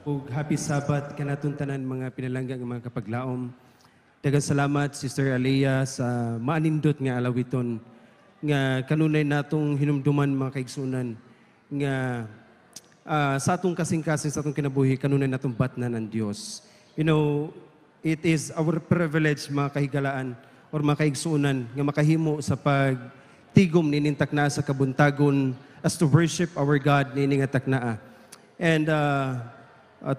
ug happy Sabbath kanatong tanan mga pinalanggang mga kapaglaom. Daghang salamat Sister Alea sa maanindot nga alawiton nga kanunay natong hinumduman mga kaigsunan nga sa atong kasing-kasing sa atong kinabuhi kanunay natong batnan ng Dios. You know, it is our privilege mga kahigalaan or mga kaigsunan nga makahimo sa pagtigom nining takna sa kabuntagon as to worship our God nining nga taknaa. And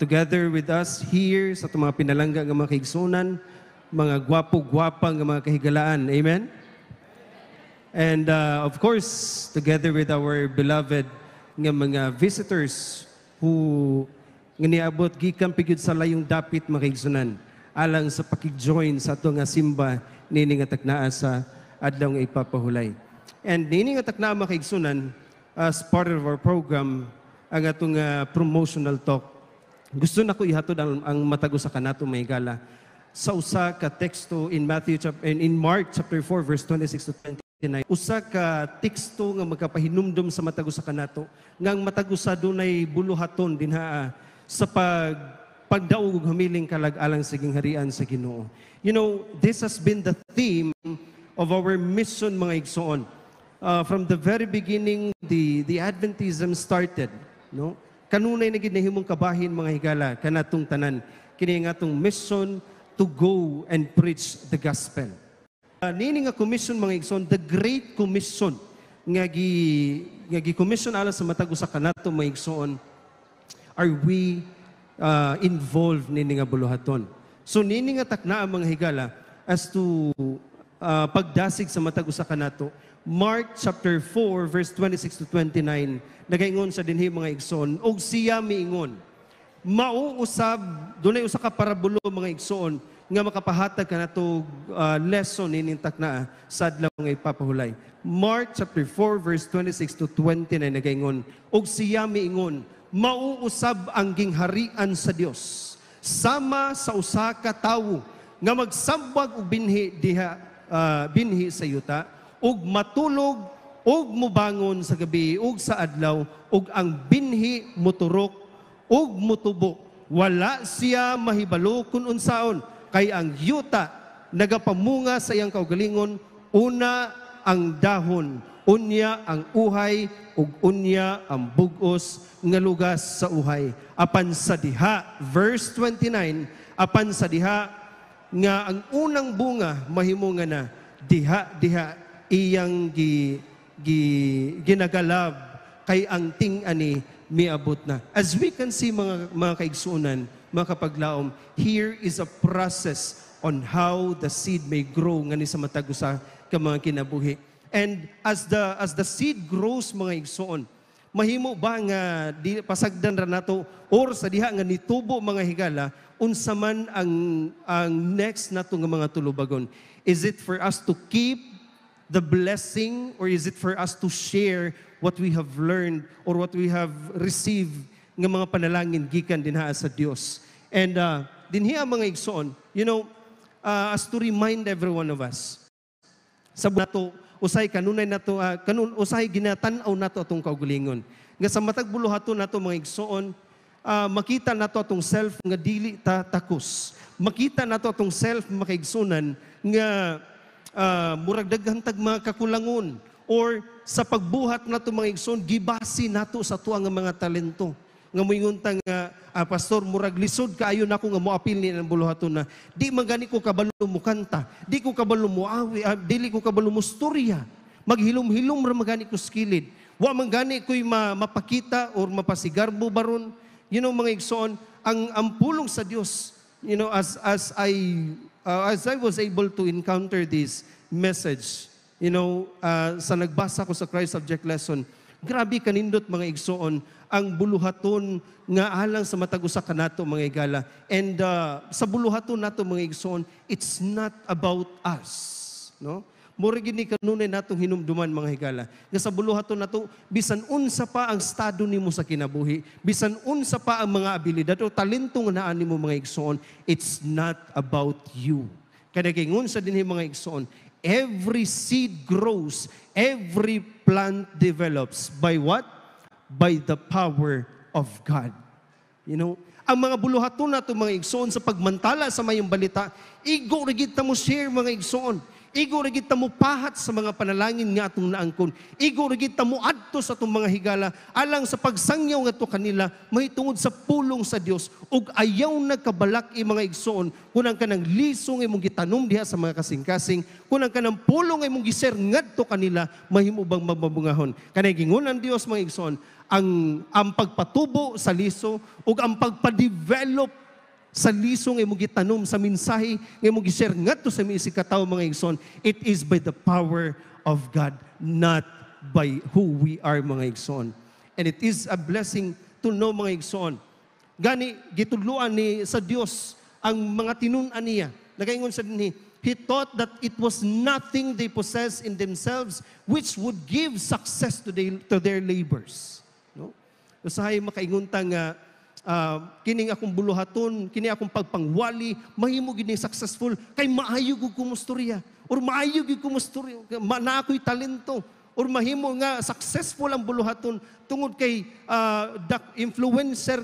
together with us here sa itong mga pinalangga ng mga kaigsunan, mga gwapo-gwapa ng mga kahigalaan. Amen? And of course, together with our beloved nga mga visitors who nga niabot gikan pigid sa layong dapit mga kaigsunan alang sa pakig-join sa ato nga simba nini nga taknaa sa adlaw nga ipapahulay. And nini nga taknaa mga kaigsunan, as part of our program, ang atong promotional talk. Gusto na ko ihatod ang matago sa kanato may gala sa usa ka teksto in Mark chapter 4 verse 26 to 29. Usa ka teksto nga magkapahinumdom sa matago sa kanato ngang matago sa dunay buluhaton dinha sa pagdaog ug hamiling kalag-alang sa gingharian sa Ginoo. You know, this has been the theme of our mission mga igsoon. From the very beginning the Adventism started, no? Kanunay na gid nahimong kabahin mga higala kanatong tanan kini nga atong mission to go and preach the gospel. Nini nga commission mga igsoon, the Great Commission nga gi-commission ala sa matago sa kanato mga igsoon, are we involved nini nga buluhaton. So nini nga taknaa mga higala as to pagdasig sa matago sa kanato, Mark chapter 4 verse 26 to 29 nagaingon sa dinhi mga igsoon og siya miingon mauusab dunay usa ka parabulo mga igsoon nga makapahatag kanato lesson ining taknaa sa adlaw nga ipapahulay. Mark chapter 4 verse 26 to 29 nagaingon og siya miingon mauusab ang gingharian sa Dios sama sa usa ka tawo nga magsambag og binhi diha binhi sa yuta ug matulog ug mubangon sa gabi ug sa adlaw ug ang binhi moturok ug mutubo wala siya mahibalo kun unsaon kay ang yuta nagapamunga sa iyang kaugalingon una ang dahon unya ang uhay ug unya ang bugos nga lugas sa uhay apan sa diha verse 29 apan sa diha nga ang unang bunga mahimunga na diha iyang ginagalab kay ang ting-ani miabot na. As we can see mga kaigsuunan, mga kapaglaom, here is a process on how the seed may grow nga ni sa matago sa mga kinabuhi. And as the seed grows mga igsuon, mahimo ba nga di pasagdan ra nato or sa diha nga nitubo mga higala unsa man ang next nato nga mga tulubagon? Is it for us to keep the blessing or is it for us to share what we have learned or what we have received ng mga panalangin gikan dinha sa Dios? And dinhi ang mga igsoon, you know, as to remind every one of us sa nato usay kanunay nato usay ginatan-aw nato atong kaugalingon nga sa matag buluhaton nato mga igsoon, makita nato atong self nga dili ta takos, makita nato atong self makaigsunan nga murag daghang tag mga kakulangon or sa pagbuhat nato mga igsoon gibasi nato sa tuwa nga mga talento nga moingon ta nga pastor murag lisod kaayo nako nga moapil ni ang buluhaton na di man gani ko kabalo mo kanta, di ko kabalo mo awi, dili ko kabalo mo storya, maghilom-hilom ra magani ko skilid, wa man gani ko'y mapakita or mapasigarbo baron. You know mga igsoon, ang pulong sa Dios, you know, as I was able to encounter this message, you know, sa nagbasa ko sa Christ Subject Lesson, grabe kanindot mga igsoon, ang buluhaton nga alang sa matago sa kanato mga igala. And sa buluhaton nato mga igsoon, it's not about us, no? Mura gini kanunay natong hinumduman mga higala. Nga sa buluhaton nato, bisan unsa pa ang estado nimo sa kinabuhi, bisan unsa pa ang mga abilidad o talento nga naa nimo mga igsoon, it's not about you. Kada gingon sa dinhi mga igsoon, every seed grows, every plant develops by what? By the power of God. You know, ang mga buluhaton nato mga igsoon sa pagmantala sa mayong balita, igo rigid ta mo share mga igsoon. Igo rigid ta mo pahat sa mga panalangin nga atong naangkon. Igo rigid ta mo adto sa atong mga higala alang sa pagsangyaw ngadto kanila mahitungod sa pulong sa Dios ug ayaw nagkabalak mga igsoon kunang kanang lisong imong gitanom diha sa mga kasing-kasing kunang kanang pulong imong giser ngadto kanila mahimo bang mababungahon. Kanay gingon ang Dios mga igsoon ang pagpatubo sa liso ug ang pagpa-develop sa lisong imong gitanom sa mensahe nga imong gi-share ngadto sa mga katawo mga igsoon, it is by the power of God, not by who we are mga igsoon. And it is a blessing to know mga igsoon. Gani gitudloan ni sa Dios ang mga tinun-an niya. Nagaingon sa dinhi, he thought that it was nothing they possess in themselves which would give success to their labors. No? Usahay makaingunta nga kining akong buluhaton, kini akong pagpangwali, mahimo gid ni successful kay maayo gud ko mustorya or maayo gid ko mustorya, na ako'y talento or mahimo nga successful ang buluhaton tungod kay influencer,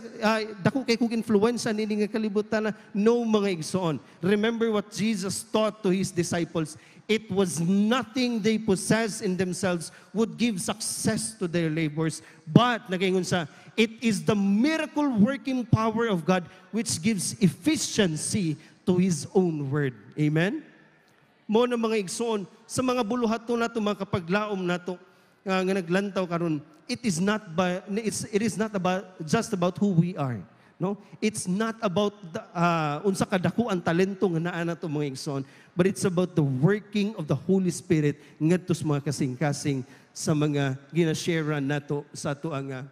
dako kay kog influencer nini nga kalibutan na no mga igsoon. Remember what Jesus taught to His disciples. It was nothing they possess in themselves would give success to their labors. But, nagaingon sa, it is the miracle working power of God which gives efficiency to His own word. Amen? Mo na mga igsoon, sa mga buluhaton nato, mga kapaglaom nato, nga naglantaw karon, it is not just about who we are. No? It's not about unsa kadako ang talento nga naa nato mga igsoon, but it's about the working of the Holy Spirit ngadto sa mga kasing-kasing sa mga ginasharean nato sa ato ang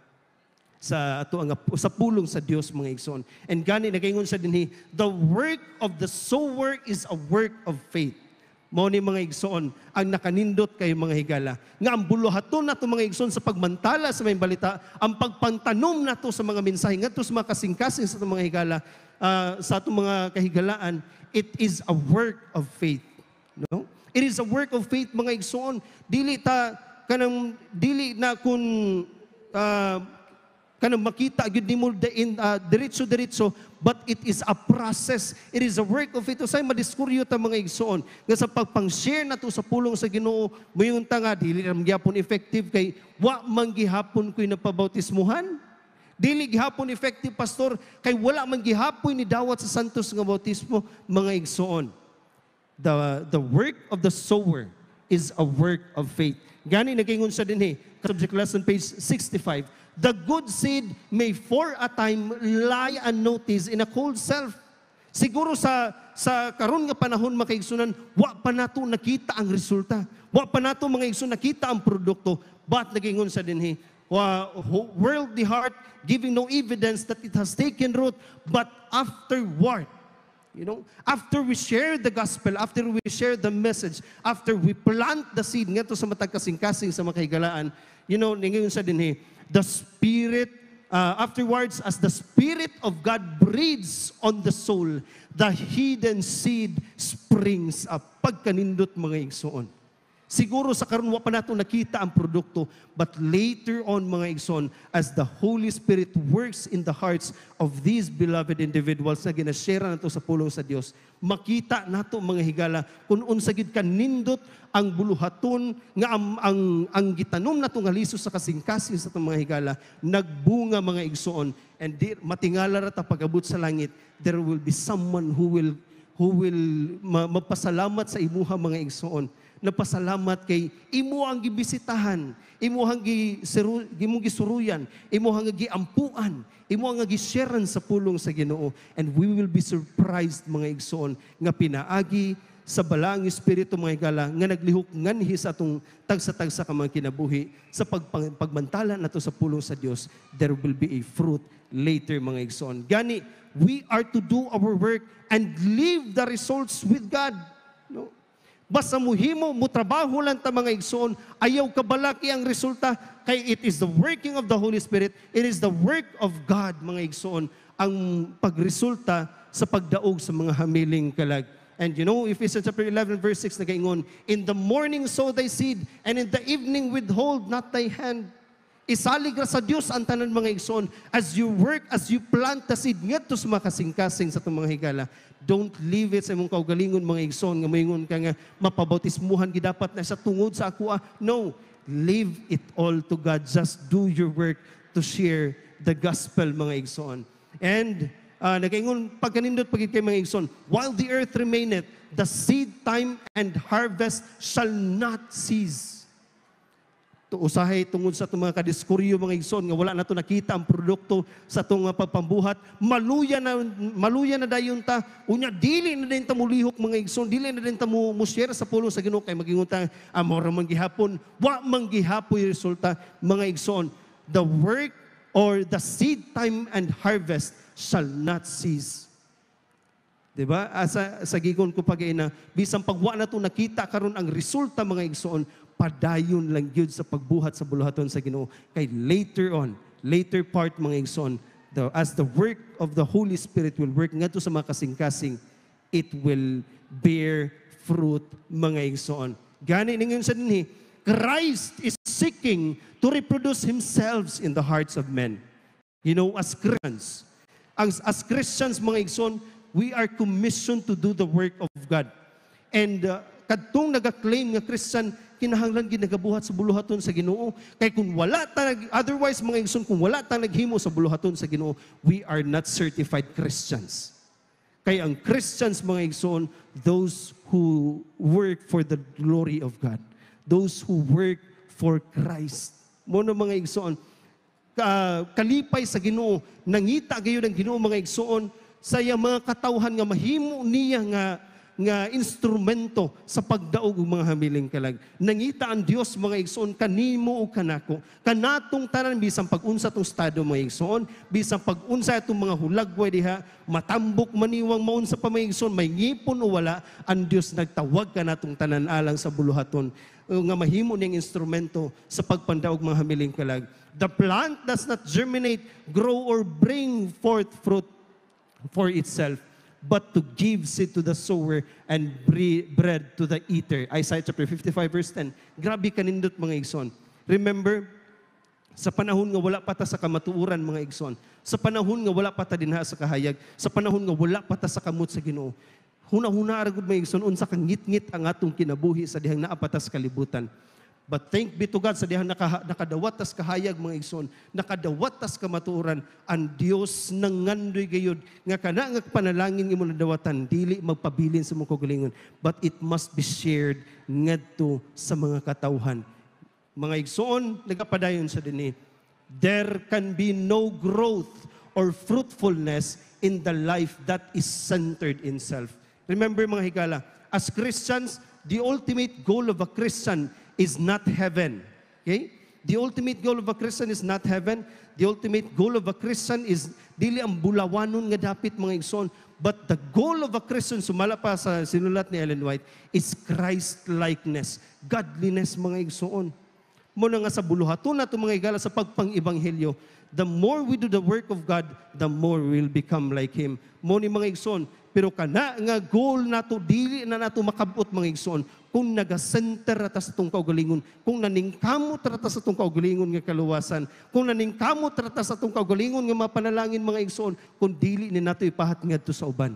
sa pulong sa Dios mga igsoon. And gani nagaingon sa dinhi, the work of the sower is a work of faith. Mao ni mga igsoon ang nakanindot kay mga higala nga ang buluhaton nato mga igsoon sa pagmantala sa may balita, ang pagpantanom nato sa mga mensahe ngadto sa mga kasing-kasing sa atong mga higala, sa atong mga kahigalaan, it is a work of faith. No? It is a work of faith mga igsoon. Dili na kun kanang makita gyud nimo diretso, but it is a process. It is a work of faith. Usay madiskuryo ta mga igsoon nga sa pagpang-share nato sa pulong sa Ginoo, mayon ta nga dili ra gyapon effective kay wa man gihapon ko'y napabautismuhan. Dili gihapon effective pastor kay wala man gihapon ni dawat sa santos nga bautismo mga igsoon. The work of the sower is a work of faith. Gani nagaingon sa dinhi, subject lesson page 65. The good seed may for a time lie unnoticed in a cold self. Siguro sa karon nga panahon mga kaigsunan, wa pa nato nakita ang resulta. Wa pa nato mga igsoon nakita ang produkto. But nagaingon sa dinhi, worldly heart giving no evidence that it has taken root, but afterward, after we share the gospel, after we share the message, after we plant the seed ngadto sa matag kasing-kasing sa mga kahigalaan, ningayon sa dinhi, the Spirit, afterwards, as the Spirit of God breathes on the soul, the hidden seed springs up. Pagkanindot mga igsoon. Siguro sa karon wa pa nato nakita ang produkto, but later on mga igsoon, as the Holy Spirit works in the hearts of these beloved individuals na ginashare nato sa pulong sa Dios, makita nato mga higala kung unsa gid kanindot ang buluhaton nga ang gitanom nato nga liso sa kasing-kasing sa mga higala nagbunga mga igsoon, and matingala ra ta pag-abot sa langit, there will be someone who will magpasalamat sa imuha mga igsoon. Nagpasalamat kay imo ang gibisitahan, imo ang gisuruyan, imo ang giampuan, imo ang gisharean sa pulong sa Ginoo, and we will be surprised mga igsoon nga pinaagi sa balaang espiritu mga higala nga naglihok nganhi sa atong tagsa-tagsa ka mga kinabuhi sa pagmantala nato sa pulong sa Dios. There will be a fruit later mga igsoon. Gani, we are to do our work and leave the results with God. No? Basta muhimo, mutrabaho lang ta mga igsoon, ayaw kabalaki ang resulta, kay it is the working of the Holy Spirit, it is the work of God mga igsoon, ang pagresulta sa pagdaog sa mga hamiling kalag. And Ephesians chapter 11 verse 6 nagaingon, in the morning sow thy seed, and in the evening withhold not thy hand. Isalig ra sa Dios ang tanan mga igsoon. As you work, as you plant the seed ngadto sa mga kasing-kasing sa itong mga higala, don't leave it sa imong kaugalingon mga igsoon nga moingon ka nga mapabautismuhan gidapat na sa tungod sa ako. No, leave it all to God. Just do your work to share the gospel mga igsoon. And nagaingon pagkanindot pagit kay mga igsoon, while the earth remaineth, the seed time and harvest shall not cease. Usahay tungod sa itong mga kadiskuryo mga igsoon nga wala na to nakita ang produkto sa itong pagpambuhat, maluya na dayon ta, unya dili na din ta mulihok mga igsoon, dili na din ta mo share sa pulong sa Ginoo kay magingon ta amora man gihapon, wa man gihapon yung resulta mga igsoon. The work or the seed time and harvest shall not cease. Diba? Sa gigon ko pag-ina, bisang pagwa na to nakita karon ang resulta mga igsoon, padayon lang gyud sa pagbuhat sa buluhaton sa Ginoo. Kay later part mga igsoon, as the work of the Holy Spirit will work ngadto sa mga kasing-kasing, it will bear fruit mga igsoon. Gani ningon sa dinhi, Christ is seeking to reproduce Himself in the hearts of men. You know, as Christians mga igsoon, we are commissioned to do the work of God. And kadtong nagaklaim nga Christian, kinahanglan ginagabuhat sa buluhaton sa Ginoo. Kay kung wala ta otherwise mga igsoon, kung wala ta naghimo sa buluhaton sa Ginoo, we are not certified Christians. Kay ang Christians mga igsoon, those who work for the glory of God, those who work for Christ. Mono mga igsoon, kalipay sa Ginoo, nangita gayon ang Ginoo mga igsoon sa mga katawhan nga mahimo niya nga instrumento sa pagdaog ng mga hamiling kalag. Nangita ang Dios mga igsoon kanimo o kanako. Kanatong tanan bisang pag-unsa tong estado mga igsoon, bisang pag-unsa itong mga hulagway diha, matambok maniwang maunsa pa mga igsoon, may ngipon o wala, ang Dios nagtawag kanatong tanan alang sa buluhaton nga mahimo niyang instrumento sa pagpandaog mga hamiling kalag. The plant does not germinate, grow, or bring forth fruit for itself, but to give seed to the sower and bread to the eater. Isaiah chapter 55 verse 10. Grabe kanindot mga igsoon. Remember, sa panahon nga wala pa ta sa kamatuuran mga igsoon, sa panahon nga wala pa ta dinha sa kahayag, sa panahon nga wala pa ta sa kamot sa Ginoo, huna-huna aragod mga igsoon, unsa kang ngit-ngit ang atong kinabuhi sa dihang naapatas kalibutan. But thank be to God sa dihang nakadawatas kahayag mga igsoon, nakadawatas kamatuoran, ang Dios nangandoy gayud nga kana nga panalangin imo nadawatan dili magpabilin sa imong kaugalingon, but it must be shared ngadto sa mga katawhan. Mga igsoon, nagapadayon sa dinhi, there can be no growth or fruitfulness in the life that is centered in self. Remember mga higala, as Christians, the ultimate goal of a Christian is not heaven. Okay? The ultimate goal of a Christian is not heaven. The ultimate goal of a Christian is dili ang bulawanon nga dapit mga igsoon. But the goal of a Christian, sumala pa sa sinulat ni Ellen White, is Christ-likeness, godliness mga igsoon. Muna nga sa buluhaton nato mga igala sa pagpang-ebanghelyo, the more we do the work of God, the more we will become like Him. Muna mga igsoon, pero kana nga goal nato dili na nato makabot mga igsoon kung naga-center rata sa itong kaugalingon, kung naningkamot rata sa itong kaugalingon nga kaluwasan, kung naningkamot rata sa itong kaugalingon nga mapanalangin mga igsoon, kung dili ni nato ipahat ngadto sa uban.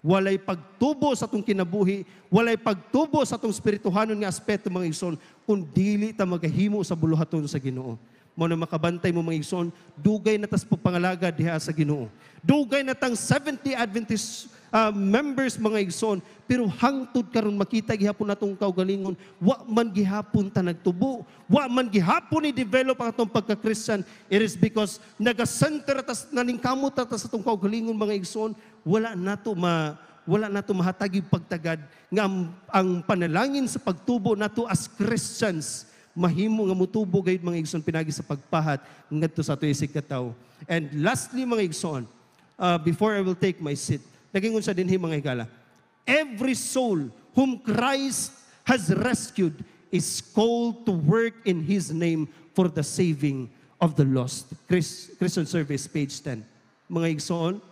Walay pagtubo sa itong kinabuhi, walay pagtubo sa itong spirituhanon nga aspeto mga igsoon, kung dili ta magahimo sa buluhaton sa Ginoo. Mo na makabantay mo mga igsoon, dugay na tas pagpangalaga diha sa Ginoo. Dugay na tang 70 Adventist members mga igsoon, pero hangtod karon makita gihapon natong kaugalingon, wa man gihapon ta nagtubo, wa man gihapon ni develop ang atong pagka-Christian. It is because naga-center tas naningkamot ta sa atong kaugalingon mga igsoon, wala nato mahatagi pagtagad nga ang panalangin sa pagtubo nato as Christians mahimo nga mutubo gayud mga igsoon pinagi sa pagpahat ngadto sa atoy sikataw. And lastly mga igsoon, before I will take my seat, nagingon sa dinhi mga higala, every soul whom Christ has rescued is called to work in His name for the saving of the lost. Christian Service, page 10. Mga igsoon,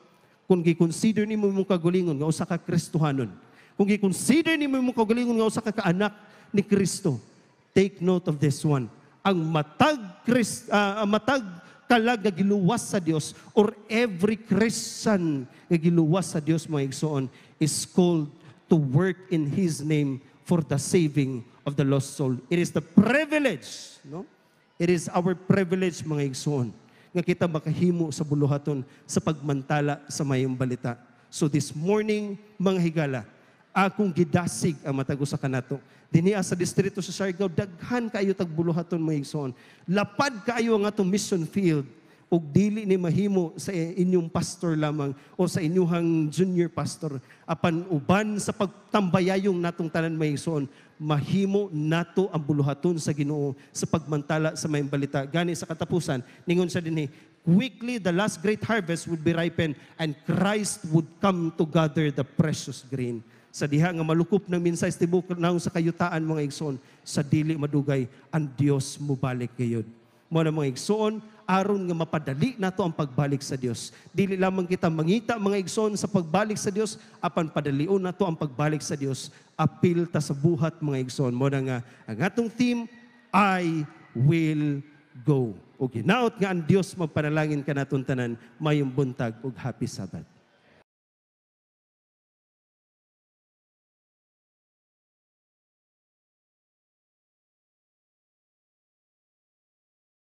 kung gi-consider nimo imong kagalingon nga usa ka Kristohanon, kung gi-consider nimo imong kagalingon nga usa ka kaanak ni Kristo, take note of this one. ang matag kalag nga giluwas sa Dios, or every Christian nga giluwas sa Dios, mga igsoon, is called to work in His name for the saving of the lost soul. It is the privilege, no? It is our privilege, mga igsoon, nga kita makahimo sa buluhaton sa pagmantala sa mayong balita. So this morning, mga higala, akong gidasig ang matago sa kanato. Dinia sa distrito sa Siargao, daghan kayo tagbuluhaton, mga igsoon. Lapad kayo ang atong mission field, ug dili ni mahimo sa inyong pastor lamang o sa inyong junior pastor. Apan uban sa pagtambayayong natong tanan, mga igsoon, mahimo nato ang buluhaton sa Ginoo sa pagmantala sa mayong balita. Gani sa katapusan, ningon siya dinhi, quickly the last great harvest would be ripened and Christ would come to gather the precious grain. Sa diha nga malukop ng minsay tibok naong sa kayutaan, mga igsoon, sa dili madugay ang Dios mubalik gayud. Mo na, mga igsoon, aron nga mapadali nato ang pagbalik sa Dios. Dili lamang kita mangita, mga igsoon, sa pagbalik sa Dios, apan padalion nato ang pagbalik sa Dios. Apil ta sa buhat, mga igsoon. Mo na nga ang atong theme, I will go. O ginaot nga ang Dios magpanalangin ka naton tanan mayong buntag ug happy Sabbath.